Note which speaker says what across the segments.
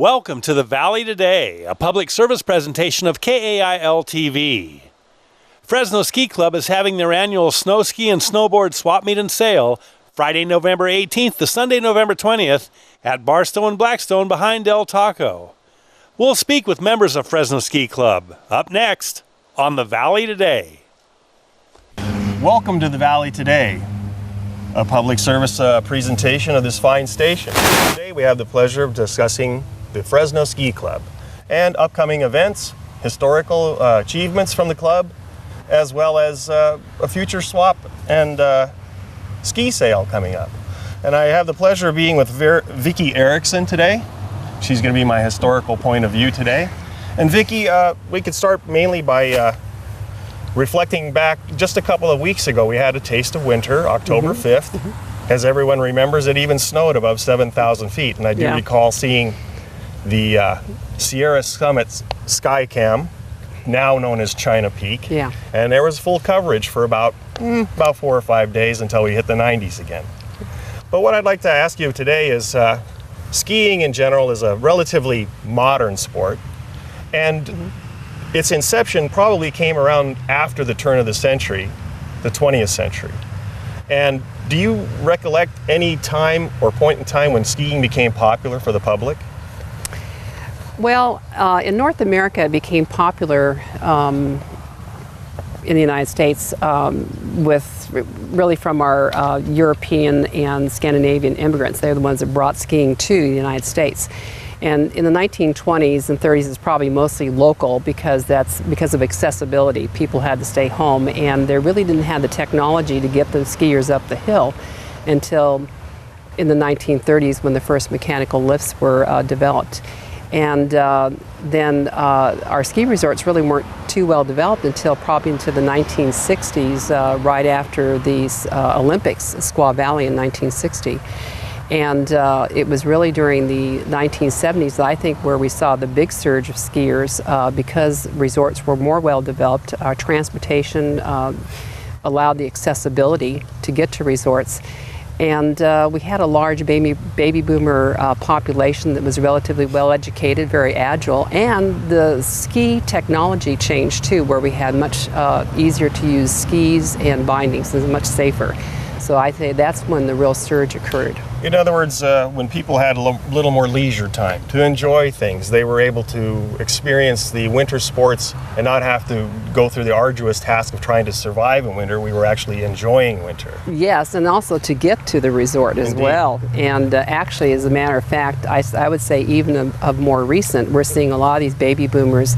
Speaker 1: Welcome to the Valley Today, a public service presentation of KAIL-TV. Fresno Ski Club is having their annual snow ski and snowboard swap meet and sale Friday, November 18th to Sunday, November 20th at Barstow and Blackstone behind Del Taco. We'll speak with members of Fresno Ski Club up next on the Valley Today.
Speaker 2: Welcome to the Valley Today, a public service presentation of this fine station. Today we have the pleasure of discussing the Fresno Ski Club and upcoming events, historical achievements from the club, as well as a future swap and ski sale coming up. And I have the pleasure of being with Vicki Erickson today. She's going to be my historical point of view today. And Vicki, we could start mainly by reflecting back just a couple of weeks ago. We had a taste of winter, October 5th. As everyone remembers, it even snowed above 7,000 feet. And I do recall seeing the Sierra Summit Sky Cam, now known as China Peak.
Speaker 3: Yeah.
Speaker 2: And there was full coverage for about 4 or 5 days until we hit the 90s again. But what I'd like to ask you today is, skiing in general is a relatively modern sport, and its inception probably came around after the turn of the century, the 20th century. And do you recollect any time or point in time when skiing became popular for the public?
Speaker 3: Well, in North America, it became popular in the United States really from our European and Scandinavian immigrants. They're the ones that brought skiing to the United States. And in the 1920s and 30s, it's probably mostly local because of accessibility. People had to stay home, and they really didn't have the technology to get the skiers up the hill until in the 1930s when the first mechanical lifts were developed. And then our ski resorts really weren't too well developed until probably into the 1960s, right after the Olympics, Squaw Valley in 1960. And it was really during the 1970s, I think, where we saw the big surge of skiers because resorts were more well developed. Our transportation allowed the accessibility to get to resorts. And we had a large baby boomer population that was relatively well educated, very agile, and the ski technology changed too, where we had much easier to use skis and bindings. It was much safer. So I think that's when the real surge occurred.
Speaker 2: In other words, when people had a little more leisure time to enjoy things, they were able to experience the winter sports and not have to go through the arduous task of trying to survive in winter. We were actually enjoying winter.
Speaker 3: Yes, and also to get to the resort as well. And actually, as a matter of fact, I would say even of more recent, we're seeing a lot of these baby boomers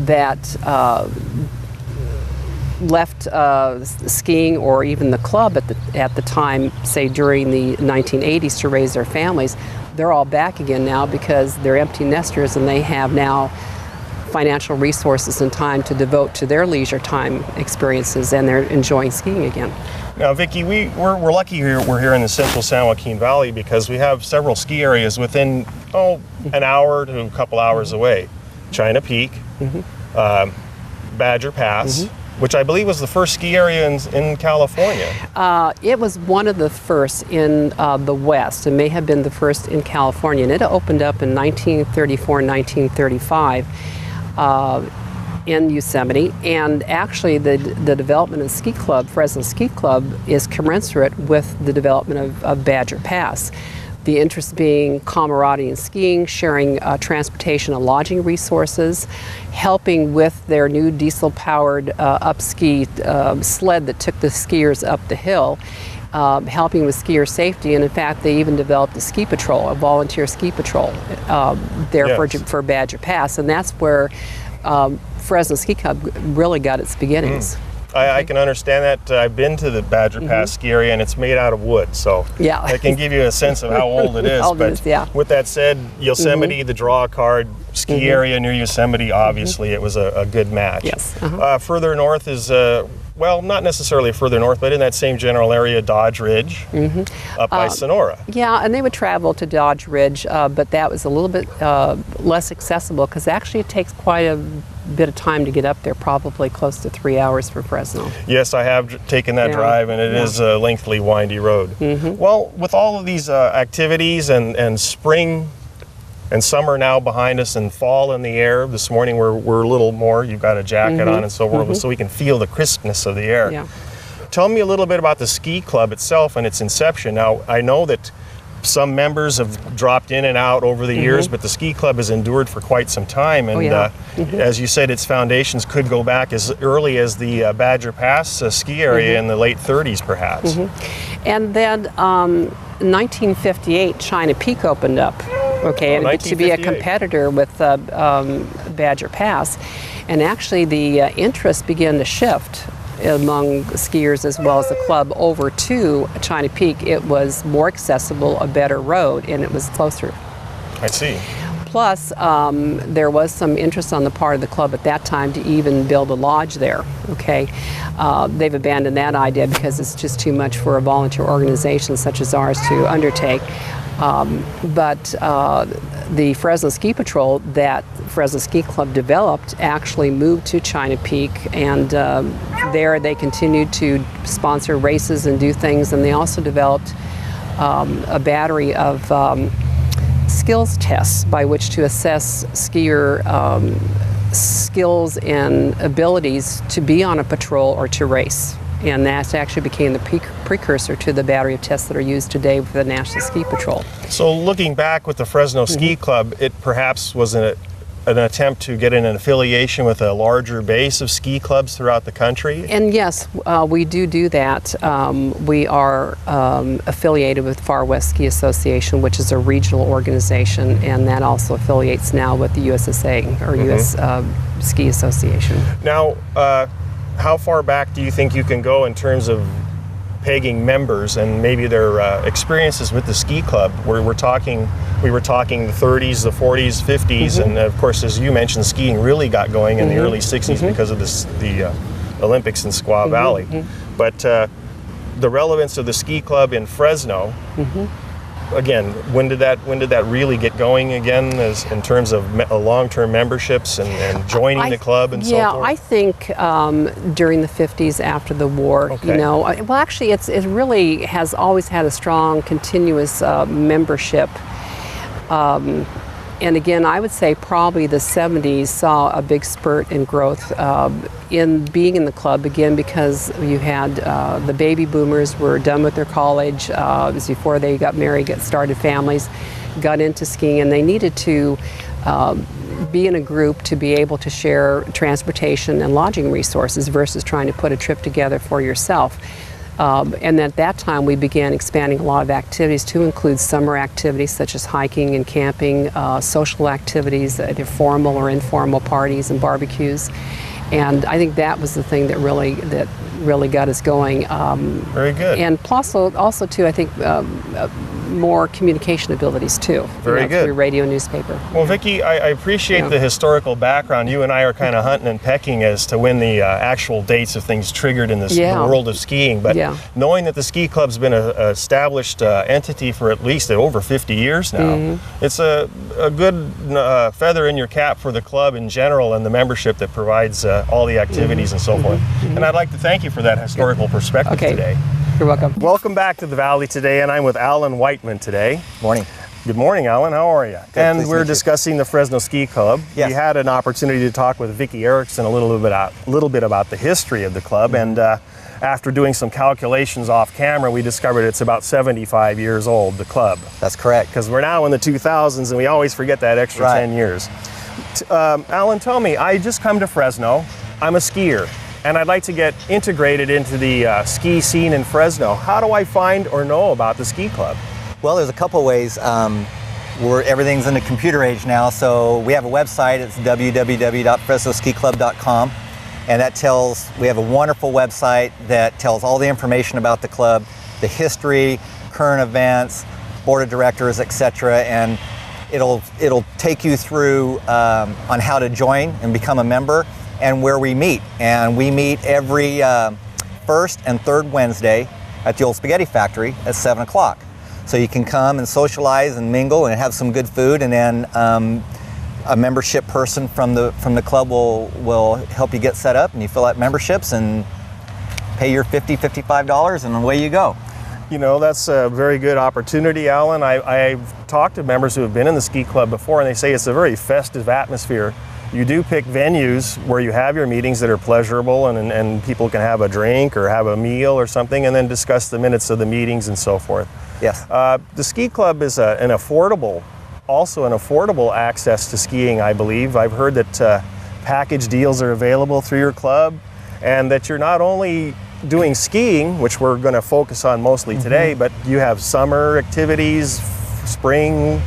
Speaker 3: that left skiing or even the club at the time, say during the 1980s, to raise their families. They're all back again now because they're empty nesters and they have now financial resources and time to devote to their leisure time experiences, and they're enjoying skiing again.
Speaker 2: Now, Vicki, we're lucky we're here in the central San Joaquin Valley because we have several ski areas within an hour to a couple hours away. China Peak, Badger Pass, which I believe was the first ski area in California.
Speaker 3: It was one of the first in the West. It may have been the first in California, and it opened up in 1934 and 1935 in Yosemite. And actually, the development of the ski club, Fresno Ski Club, is commensurate with the development of Badger Pass. The interest being camaraderie in skiing, sharing transportation and lodging resources, helping with their new diesel-powered up-ski sled that took the skiers up the hill, helping with skier safety. And in fact, they even developed a ski patrol, a volunteer ski patrol for Badger Pass. And that's where Fresno Ski Club really got its beginnings.
Speaker 2: I can understand that. I've been to the Badger Pass ski area, and it's made out of wood, so I can give you a sense of how old it is. With that said, Yosemite, the draw card, ski area near Yosemite, obviously it was a good match.
Speaker 3: Yes.
Speaker 2: Further north is, well, not necessarily further north, but in that same general area, Dodge Ridge, up by Sonora.
Speaker 3: Yeah, and they would travel to Dodge Ridge, but that was a little bit less accessible because actually it takes quite a bit of time to get up there, probably close to 3 hours for Fresno.
Speaker 2: Yes, I have taken that drive, and it is a lengthy, windy road. Well, with all of these activities and spring And summer now behind us and fall in the air. This morning we're a little more, you've got a jacket on and so forth, so we can feel the crispness of the air.
Speaker 3: Yeah.
Speaker 2: Tell me a little bit about the ski club itself and its inception. Now, I know that some members have dropped in and out over the years, but the ski club has endured for quite some time. And as you said, its foundations could go back as early as the Badger Pass ski area in the late 30s, perhaps.
Speaker 3: And then in 1958, China Peak opened up, okay, and to be a competitor with Badger Pass. And actually the interest began to shift among skiers as well as the club over to China Peak. It was more accessible, a better road, and it was closer.
Speaker 2: I see.
Speaker 3: Plus, there was some interest on the part of the club at that time to even build a lodge there, okay? They've abandoned that idea because it's just too much for a volunteer organization such as ours to undertake. But the Fresno Ski Patrol that Fresno Ski Club developed actually moved to China Peak, and there they continued to sponsor races and do things, and they also developed a battery of skills tests by which to assess skier skills and abilities to be on a patrol or to race. And that actually became the precursor to the battery of tests that are used today for the National Ski Patrol.
Speaker 2: So looking back with the Fresno Ski Club, it perhaps was an attempt to get in an affiliation with a larger base of ski clubs throughout the country?
Speaker 3: And yes, we do that. We are affiliated with Far West Ski Association, which is a regional organization, and that also affiliates now with the USSA, or US Ski Association.
Speaker 2: Now, how far back do you think you can go in terms of pegging members and maybe their experiences with the ski club? We were talking the 30s, the 40s, 50s, and of course, as you mentioned, skiing really got going in the early 60s because of the Olympics in Squaw Valley. But the relevance of the ski club in Fresno, again, when did that really get going again, as in terms of long-term memberships and joining the club and so forth?
Speaker 3: Yeah, I think during the 50s after the war, you know, well, actually, it really has always had a strong, continuous membership. And again, I would say probably the 70s saw a big spurt in growth in being in the club, again, because you had the baby boomers were done with their college. It was before they got married, started families, got into skiing, and they needed to be in a group to be able to share transportation and lodging resources versus trying to put a trip together for yourself. And at that time, we began expanding a lot of activities to include summer activities such as hiking and camping, social activities, either formal or informal parties and barbecues. And I think that was the thing that really got us going.
Speaker 2: Very good.
Speaker 3: And plus, also too, I think more communication abilities too.
Speaker 2: Very good.
Speaker 3: Through radio, newspaper.
Speaker 2: Well, Vicki, I appreciate the historical background. You and I are kind of hunting and pecking as to when the actual dates of things triggered in this the world of skiing. But knowing that the ski club's been an established entity for at least over 50 years now, it's a good feather in your cap for the club in general and the membership that provides all the activities and so forth. And I'd like to thank you for that historical perspective today.
Speaker 3: You're welcome.
Speaker 2: Welcome back to the Valley today, and I'm with Alan Whiteman today.
Speaker 4: Morning.
Speaker 2: Good morning, Alan. How are you?
Speaker 4: Good,
Speaker 2: and we're discussing the Fresno Ski Club.
Speaker 4: Yes.
Speaker 2: We had an opportunity to talk with Vicki Erickson a little bit about the history of the club, and after doing some calculations off camera, we discovered it's about 75 years old, the club.
Speaker 4: That's correct.
Speaker 2: Because we're now in the 2000s, and we always forget that extra 10 years. Alan, tell me, I just come to Fresno. I'm a skier, and I'd like to get integrated into the ski scene in Fresno. How do I find or know about the ski club?
Speaker 4: Well, there's a couple ways. Everything's in the computer age now, so we have a website. It's www.fresnoskiclub.com, and we have a wonderful website that tells all the information about the club, the history, current events, board of directors, etc. And it'll take you through on how to join and become a member and where we meet. And we meet every first and third Wednesday at the Old Spaghetti Factory at 7 o'clock. So you can come and socialize and mingle and have some good food, and then a membership person from the club will help you get set up, and you fill out memberships and pay your $50, $55 and away you go.
Speaker 2: You know, that's a very good opportunity, Alan. I've talked to members who have been in the ski club before, and they say it's a very festive atmosphere. You do pick venues where you have your meetings that are pleasurable, and people can have a drink or have a meal or something, and then discuss the minutes of the meetings and so forth.
Speaker 4: Yes.
Speaker 2: The ski club is an affordable access to skiing, I believe. I've heard that package deals are available through your club, and that you're not only doing skiing, which we're going to focus on mostly today, but you have summer activities, spring,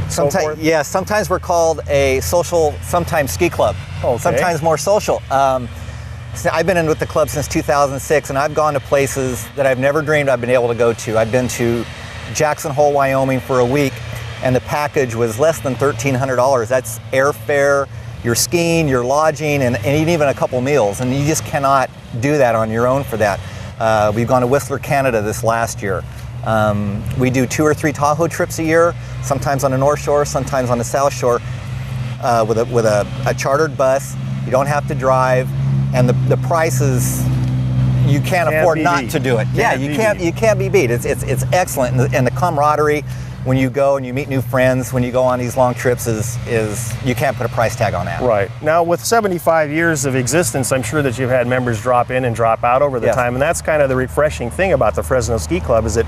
Speaker 2: so forth.
Speaker 4: Yeah, sometimes we're called a social, sometimes ski club.
Speaker 2: Okay.
Speaker 4: Sometimes more social. I've been in with the club since 2006, and I've gone to places that I've never dreamed I've been able to go to. I've been to Jackson Hole, Wyoming for a week, and the package was less than $1,300. That's airfare, your skiing, your lodging, and even a couple meals, and you just cannot do that on your own for that. We've gone to Whistler, Canada this last year. We do 2 or 3 Tahoe trips a year, sometimes on the North Shore, sometimes on the South Shore, with a chartered bus. You don't have to drive, and the prices, you can't afford not to do it. Yeah, you can't be beat. It's excellent, and the camaraderie when you go and you meet new friends, when you go on these long trips, is you can't put a price tag on that.
Speaker 2: Right. Now, with 75 years of existence, I'm sure that you've had members drop in and drop out over the
Speaker 4: Yes.
Speaker 2: time, and that's kind of the refreshing thing about the Fresno Ski Club, is that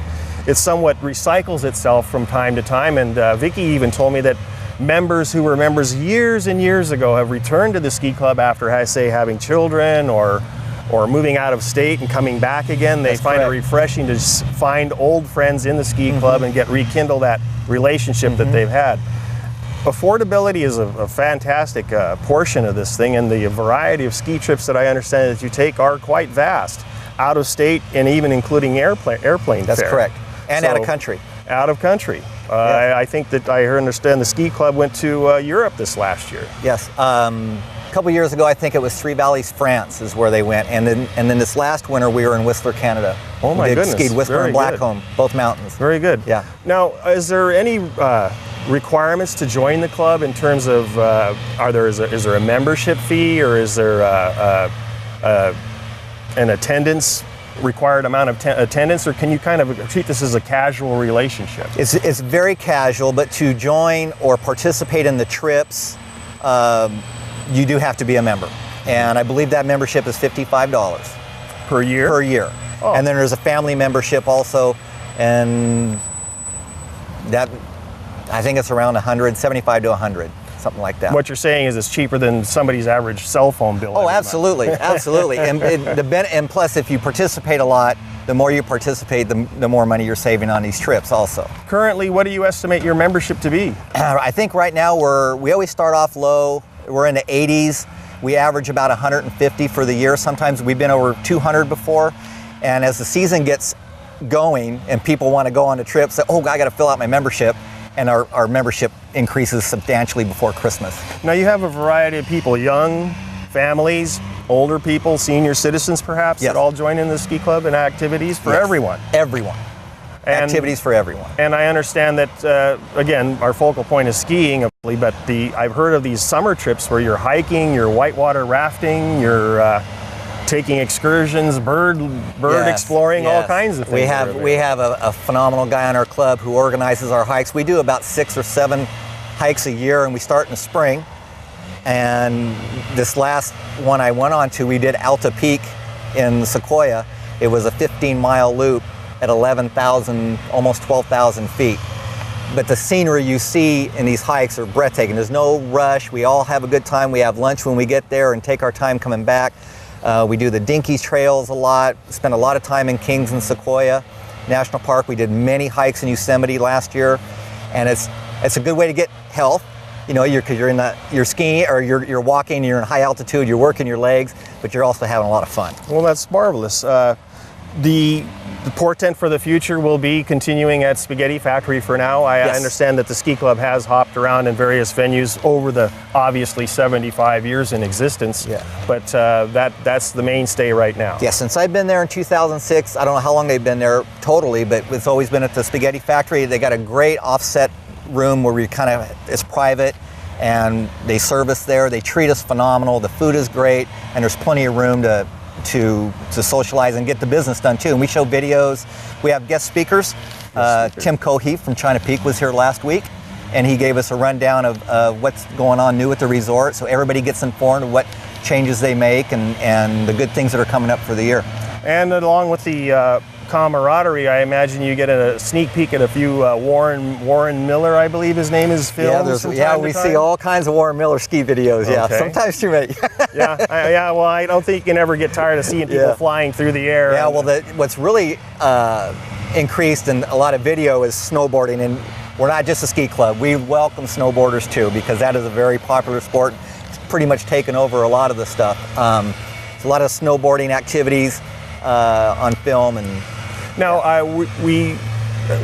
Speaker 2: it somewhat recycles itself from time to time, and Vicki even told me that members who were members years and years ago have returned to the ski club after, say, having children or moving out of state and coming back again. They
Speaker 4: That's
Speaker 2: find
Speaker 4: correct.
Speaker 2: it refreshing to find old friends in the ski club and rekindle that relationship that they've had. Affordability is a fantastic portion of this thing, and the variety of ski trips that I understand that you take are quite vast, out of state and even including airplane
Speaker 4: That's
Speaker 2: fare.
Speaker 4: correct. And out of
Speaker 2: So,
Speaker 4: country.
Speaker 2: Out of country.
Speaker 4: Yeah.
Speaker 2: I think that I understand the ski club went to Europe this last year.
Speaker 4: Yes. A couple years ago, I think it was Three Valleys, France, is where they went, and then this last winter we were in Whistler, Canada.
Speaker 2: Oh my
Speaker 4: we
Speaker 2: goodness.
Speaker 4: Skied Whistler
Speaker 2: Very
Speaker 4: and Blackcomb, both mountains.
Speaker 2: Very good.
Speaker 4: Yeah.
Speaker 2: Now, is there any requirements to join the club in terms of is there a membership fee, or is there an attendance required amount of attendance, or can you kind of treat this as a casual relationship?
Speaker 4: It's very casual, but to join or participate in the trips, you do have to be a member, and I believe that membership is $55
Speaker 2: Per year?
Speaker 4: per year.
Speaker 2: Oh.
Speaker 4: And then there's a family membership also, and that I think it's around 175 to 100, something like that.
Speaker 2: What you're saying is it's cheaper than somebody's average cell phone bill.
Speaker 4: Oh,
Speaker 2: every month.
Speaker 4: absolutely, absolutely. And plus, if you participate a lot, the more you participate, the more money you're saving on these trips also.
Speaker 2: Currently, what do you estimate your membership to be?
Speaker 4: I think right now we always start off low. We're in the 80s. We average about 150 for the year. Sometimes we've been over 200 before. And as the season gets going and people want to go on the trips, say, oh, I got to fill out my membership. And our membership increases substantially before Christmas.
Speaker 2: Now, you have a variety of people, young families, older people, senior citizens perhaps,
Speaker 4: Yes.
Speaker 2: that all join in the ski club and activities for
Speaker 4: Yes.
Speaker 2: everyone.
Speaker 4: Everyone.
Speaker 2: And-
Speaker 4: Activities for everyone.
Speaker 2: And I understand that, again, our focal point is skiing, but I've heard of these summer trips where you're hiking, you're whitewater rafting, you're taking excursions, bird
Speaker 4: Yes,
Speaker 2: exploring, all
Speaker 4: yes.
Speaker 2: kinds of things.
Speaker 4: We have a phenomenal guy on our club who organizes our hikes. We do about 6 or 7 hikes a year, and we start in the spring. And this last one I went on to, we did Alta Peak in Sequoia. It was a 15-mile loop at 11,000, almost 12,000 feet. But the scenery you see in these hikes are breathtaking. There's no rush. We all have a good time. We have lunch when we get there and take our time coming back. We do the Dinkies trails a lot. Spend a lot of time in Kings and Sequoia National Park. We did many hikes in Yosemite last year, and it's a good way to get health. You know, because you're skiing or you're walking, you're in high altitude, you're working your legs, but you're also having a lot of fun.
Speaker 2: Well, that's marvelous. The portent for the future will be continuing at Spaghetti Factory for now. I
Speaker 4: Yes.
Speaker 2: understand that the ski club has hopped around in various venues over the obviously 75 years in existence,
Speaker 4: Yeah.
Speaker 2: but that's the mainstay right now.
Speaker 4: Yeah, since I've been there in 2006, I don't know how long they've been there totally, but it's always been at the Spaghetti Factory. They got a great offset room where it's private, and they serve us there. They treat us phenomenal. The food is great, and there's plenty of room to to socialize and get the business done too. And we show videos. We have guest speakers. Tim Cohee from China Peak was here last week, and he gave us a rundown of what's going on new at the resort, so everybody gets informed of what changes they make and the good things that are coming up for the year.
Speaker 2: And along with the camaraderie, I imagine you get a sneak peek at a few Warren Miller, I believe his name is, films.
Speaker 4: We see all kinds of Warren Miller ski videos.
Speaker 2: Okay.
Speaker 4: Yeah, sometimes too many.
Speaker 2: Well, I don't think you can ever get tired of seeing people flying through the air.
Speaker 4: Yeah, well, what's really increased in a lot of video is snowboarding, and we're not just a ski club. We welcome snowboarders too, because that is a very popular sport. It's pretty much taken over a lot of the stuff. There's a lot of snowboarding activities on film. And
Speaker 2: now we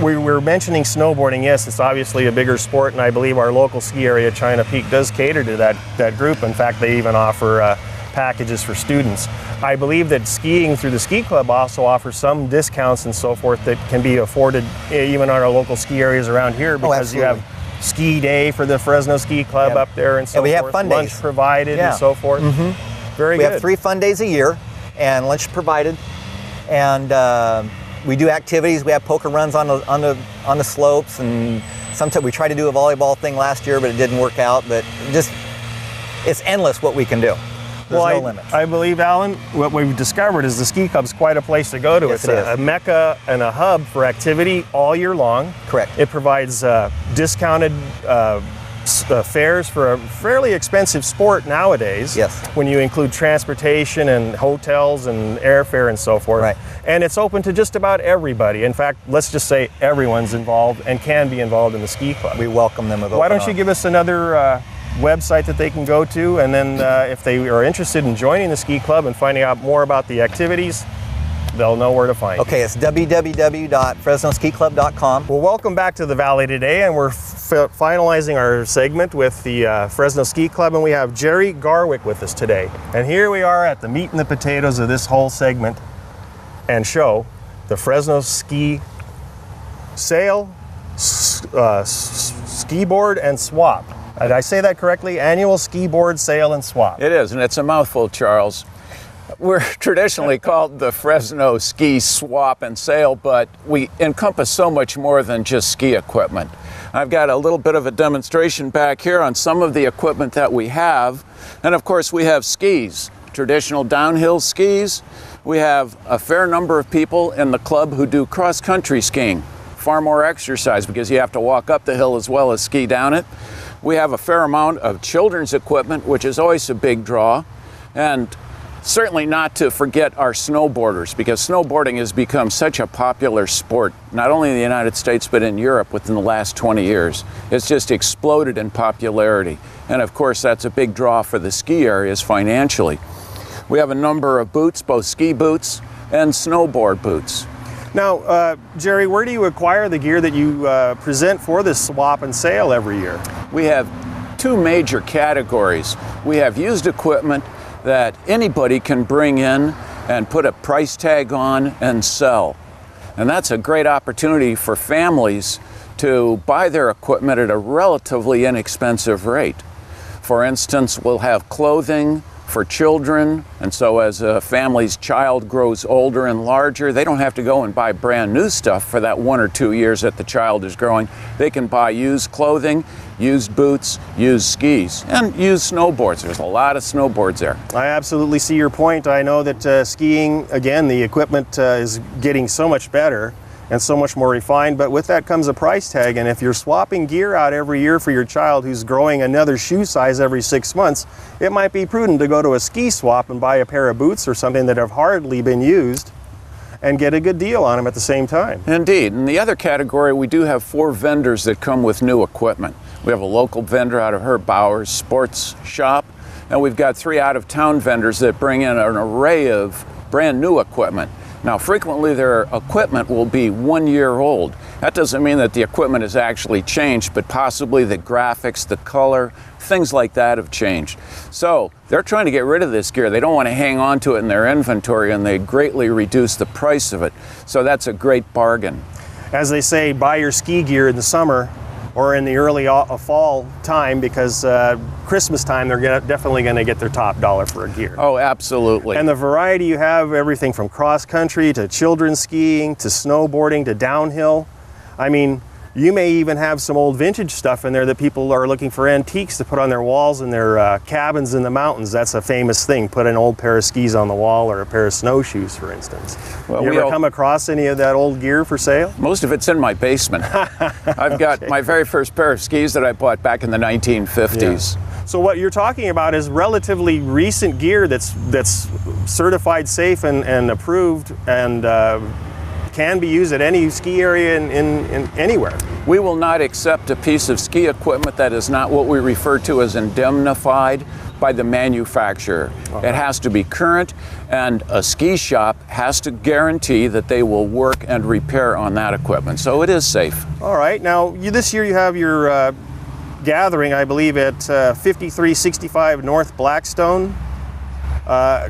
Speaker 2: were mentioning snowboarding. Yes, it's obviously a bigger sport, and I believe our local ski area, China Peak, does cater to that group. In fact, they even offer packages for students. I believe that skiing through the ski club also offers some discounts and so forth that can be afforded even on our local ski areas around here, because you have ski day for the Fresno Ski Club up there and so forth.
Speaker 4: We have fun
Speaker 2: lunch
Speaker 4: days
Speaker 2: provided and so forth. Very good.
Speaker 4: We have 3 fun days a year and lunch provided, and we do activities. We have poker runs on the slopes, and sometimes we tried to do a volleyball thing last year, but it didn't work out. But it's endless what we can do. There's no limits. I
Speaker 2: believe, Alan, what we've discovered is the ski club's quite a place to go to.
Speaker 4: Yes,
Speaker 2: it's a mecca and a hub for activity all year long.
Speaker 4: Correct.
Speaker 2: It provides discounted fares for a fairly expensive sport nowadays.
Speaker 4: Yes.
Speaker 2: When you include transportation and hotels and airfare and so forth.
Speaker 4: Right.
Speaker 2: And it's open to just about everybody. In fact, let's just say everyone's involved and can be involved in the ski club.
Speaker 4: We welcome them with open
Speaker 2: Why don't you
Speaker 4: arms.
Speaker 2: give us another website that they can go to, and then if they are interested in joining the ski club and finding out more about the activities, they'll know where to find you.
Speaker 4: Okay, it's www.fresnoskiclub.com.
Speaker 2: Well, welcome back to the Valley today, and we're finalizing our segment with the Fresno Ski Club, and we have Jerry Garwick with us today. And here we are at the meat and the potatoes of this whole segment and show, the Fresno Ski Sail, Ski Board, and Swap. Did I say that correctly? Annual Ski Board Sale and Swap.
Speaker 5: It is, and it's a mouthful, Charles. We're traditionally called the Fresno Ski Swap and Sale, but we encompass so much more than just ski equipment. I've got a little bit of a demonstration back here on some of the equipment that we have. And of course, we have skis, traditional downhill skis. We have a fair number of people in the club who do cross-country skiing. Far more exercise because you have to walk up the hill as well as ski down it. We have a fair amount of children's equipment, which is always a big draw. And certainly not to forget our snowboarders, because snowboarding has become such a popular sport, not only in the United States, but in Europe within the last 20 years. It's just exploded in popularity. And of course, that's a big draw for the ski areas financially. We have a number of boots, both ski boots and snowboard boots.
Speaker 2: Now, Jerry, where do you acquire the gear that you present for this swap and sale every year?
Speaker 5: We have 2 major categories. We have used equipment that anybody can bring in and put a price tag on and sell. And that's a great opportunity for families to buy their equipment at a relatively inexpensive rate. For instance, we'll have clothing for children, and so as a family's child grows older and larger, they don't have to go and buy brand new stuff for that 1 or 2 years that the child is growing. They can buy used clothing, used boots, used skis, and used snowboards. There's a lot of snowboards there.
Speaker 2: I absolutely see your point. I know that skiing, again, the equipment is getting so much better and so much more refined, but with that comes a price tag, and if you're swapping gear out every year for your child who's growing another shoe size every 6 months, it might be prudent to go to a ski swap and buy a pair of boots or something that have hardly been used and get a good deal on them at the same time.
Speaker 5: Indeed. In the other category, we do have 4 vendors that come with new equipment. We have a local vendor out of Herb Bauer's sports shop, and we've got 3 out-of-town vendors that bring in an array of brand new equipment. Now, frequently their equipment will be 1 year old. That doesn't mean that the equipment has actually changed, but possibly the graphics, the color, things like that have changed. So they're trying to get rid of this gear. They don't want to hang on to it in their inventory, and they greatly reduce the price of it. So that's a great bargain.
Speaker 2: As they say, buy your ski gear in the summer or in the early fall time, because Christmas time they're definitely going to get their top dollar for a gear.
Speaker 5: Oh, absolutely.
Speaker 2: And the variety you have, everything from cross country to children's skiing to snowboarding to downhill. I mean, you may even have some old vintage stuff in there that people are looking for antiques to put on their walls in their cabins in the mountains. That's a famous thing. Put an old pair of skis on the wall, or a pair of snowshoes, for instance.
Speaker 5: Well,
Speaker 2: you ever come across any of that old gear for sale?
Speaker 5: Most of it's in my basement. I've got my very first pair of skis that I bought back in the 1950s.
Speaker 2: Yeah. So what you're talking about is relatively recent gear that's certified safe and approved, and can be used at any ski area in anywhere.
Speaker 5: We will not accept a piece of ski equipment that is not what we refer to as indemnified by the manufacturer. It has to be current, and a ski shop has to guarantee that they will work and repair on that equipment. So it is safe.
Speaker 2: All right. Now, this year you have your gathering, I believe, at 5365 North Blackstone,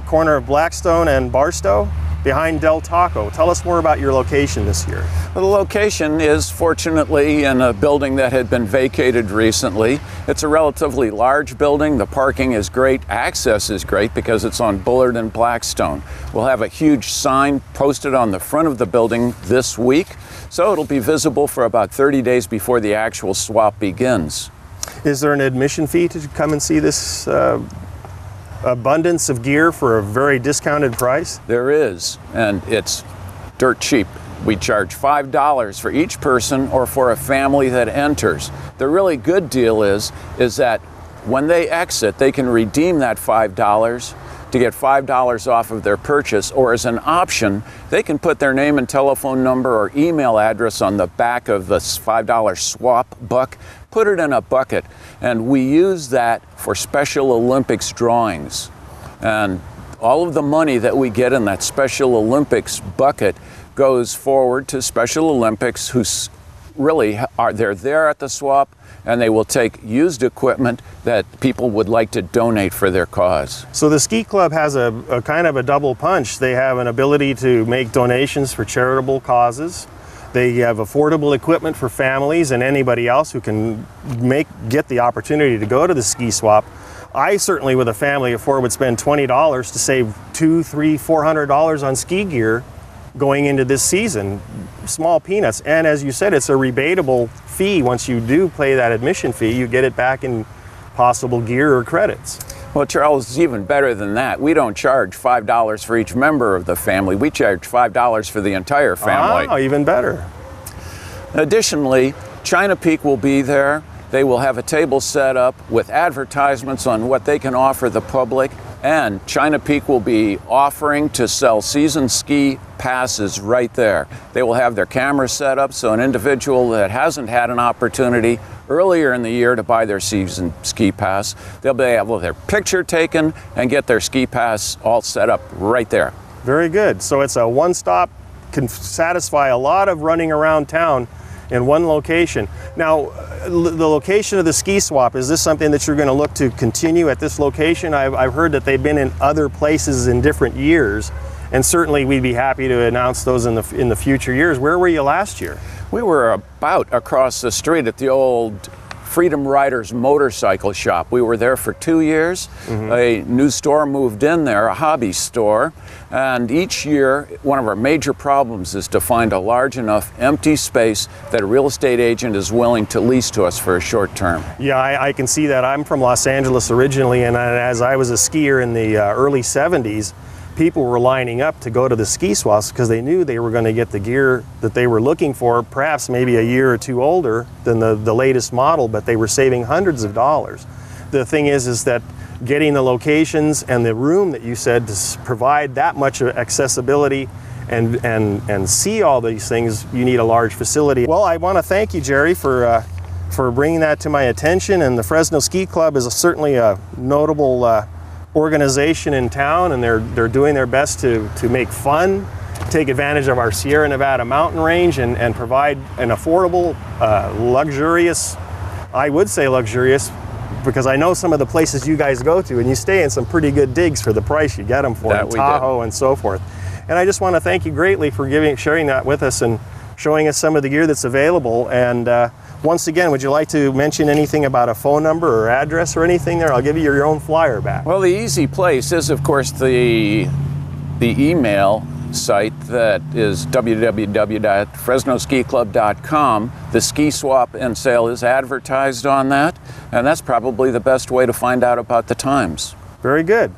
Speaker 2: corner of Blackstone and Barstow, behind Del Taco. Tell us more about your location this year.
Speaker 5: Well, the location is fortunately in a building that had been vacated recently. It's a relatively large building. The parking is great. Access is great because it's on Bullard and Blackstone. We'll have a huge sign posted on the front of the building this week, so it'll be visible for about 30 days before the actual swap begins.
Speaker 2: Is there an admission fee to come and see this abundance of gear for a very discounted price?
Speaker 5: There is, and it's dirt cheap. We charge $5 for each person or for a family that enters. The really good deal is that when they exit, they can redeem that $5 to get $5 off of their purchase, or as an option, they can put their name and telephone number or email address on the back of the $5 swap buck, put it in a bucket, and we use that for Special Olympics drawings. And all of the money that we get in that Special Olympics bucket goes forward to Special Olympics, who really they're there at the swap, and they will take used equipment that people would like to donate for their cause.
Speaker 2: So the ski club has a kind of a double punch. They have an ability to make donations for charitable causes. They have affordable equipment for families and anybody else who can get the opportunity to go to the ski swap. I certainly, with a family of four, would spend $20 to save $200, $300, $400 on ski gear going into this season. Small peanuts. And as you said, it's a rebatable fee. Once you do pay that admission fee, you get it back in possible gear or credits.
Speaker 5: Well, Charles, it's even better than that. We don't charge $5 for each member of the family. We charge $5 for the entire family.
Speaker 2: Oh, even better.
Speaker 5: Additionally, China Peak will be there. They will have a table set up with advertisements on what they can offer the public, and China Peak will be offering to sell season ski passes right there. They will have their cameras set up so an individual that hasn't had an opportunity earlier in the year to buy their season ski pass, they'll be able to have their picture taken and get their ski pass all set up right there.
Speaker 2: Very good. So it's a one-stop, can satisfy a lot of running around town in one location. Now, the location of the ski swap, is this something that you're going to look to continue at this location? I've heard that they've been in other places in different years, and certainly we'd be happy to announce those in the future years. Where were you last year?
Speaker 5: We were about across the street at the old Freedom Riders motorcycle shop. We were there for 2 years. Mm-hmm. A new store moved in there, a hobby store, and each year one of our major problems is to find a large enough empty space that a real estate agent is willing to lease to us for a short term.
Speaker 2: Yeah, I can see that. I'm from Los Angeles originally, and as I was a skier in the early 70s, people were lining up to go to the ski swaps because they knew they were going to get the gear that they were looking for, perhaps maybe a year or two older than the latest model, but they were saving hundreds of dollars. The thing is that getting the locations and the room that you said to provide that much accessibility and see all these things, you need a large facility. Well, I want to thank you, Jerry, for bringing that to my attention, and the Fresno Ski Club is certainly a notable organization in town, and they're doing their best to make fun, take advantage of our Sierra Nevada mountain range, and provide an affordable, luxurious, I would say luxurious, because I know some of the places you guys go to, and you stay in some pretty good digs for the price you get them for, in Tahoe and so forth. And I just want to thank you greatly for sharing that with us, and showing us some of the gear that's available. And once again, would you like to mention anything about a phone number or address or anything there? I'll give you your own flyer back.
Speaker 5: Well, the easy place is, of course, the email site that is www.fresnoskiclub.com. The ski swap and sale is advertised on that, and that's probably the best way to find out about the times.
Speaker 2: Very good.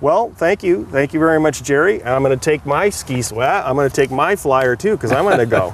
Speaker 2: Well, thank you. Thank you very much, Jerry. I'm going to take my I'm going to take my flyer too, because I'm going to go.